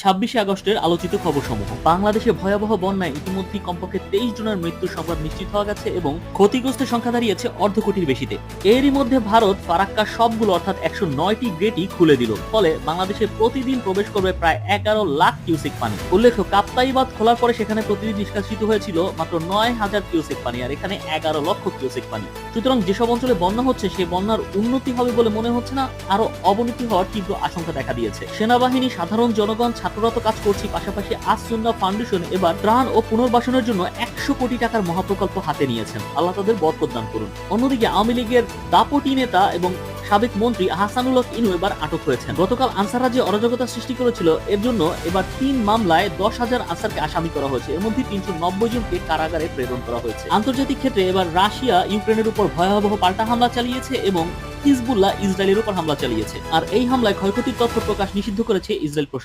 26শে আগস্টের আলোচিত খবরসমূহ। বাংলাদেশে ভয়াবহ বন্যায় ইতিমধ্যেই কমপক্ষে 23 জনের মৃত্যুর সংবাদ নিশ্চিত হওয়া গেছে এবং ক্ষতিগ্রস্তের সংখ্যা দাঁড়িয়েছে অর্ধ কোটির বেশিতে। এরই মধ্যে ভারত ফারাক্কার সবগুলো অর্থাৎ 109টি গেটই খুলে দিল। ফলে বাংলাদেশে প্রতিদিন প্রবেশ করবে প্রায় 11 লাখ কিউসেক পানি। উল্লেখ্য, কাপ্তাই বাঁধ খোলার পরে সেখানে প্রতিদিন নিষ্কাশিত হয়েছিল মাত্র 9,000 কিউসেক পানি, আর এখানে 11 লক্ষ কিউসেক পানি। সুতরাং যেসব অঞ্চলে বন্যা হচ্ছে সেই বন্যার উন্নতি হবে বলে মনে হচ্ছে না, আরো অবনতি হওয়ার তীব্র আশঙ্কা দেখা দিয়েছে। সেনাবাহিনী, সাধারণ জনগণ, ছাত্ররা তো কাজ করছে, পাশাপাশি আস-সুন্নাহ ফাউন্ডেশন এবার ত্রাণ ও পুনর্বাসনের জন্য 100 কোটি টাকার মহাপ্রকল্প হাতে নিয়েছেন। আল্লাহ তাদের বরকত দান করুন। অন্যদিকে আওয়ামী লীগের দাপটি নেতা এবং সাবেক মন্ত্রী আহসানুল হক ইনু এবার আটক হয়েছেন। গতকাল আনসার রাজ্যে অরাজকতা সৃষ্টি করেছিল, এর জন্য এবার 3 মামলায় 10,000 আনসারকে আসামি করা হয়েছে। এর মধ্যে 390 জনকে কারাগারে প্রেরণ করা হয়েছে। আন্তর্জাতিক ক্ষেত্রে এবার রাশিয়া ইউক্রেনের উপর ভয়াবহ পাল্টা হামলা চালিয়েছে এবং হিজবুল্লাহ ইসরায়েলের উপর হামলা চালিয়েছে। আর এই হামলায় ক্ষয়ক্ষতির তথ্য প্রকাশ নিষিদ্ধ করেছে ইসরায়েল প্রশাসন।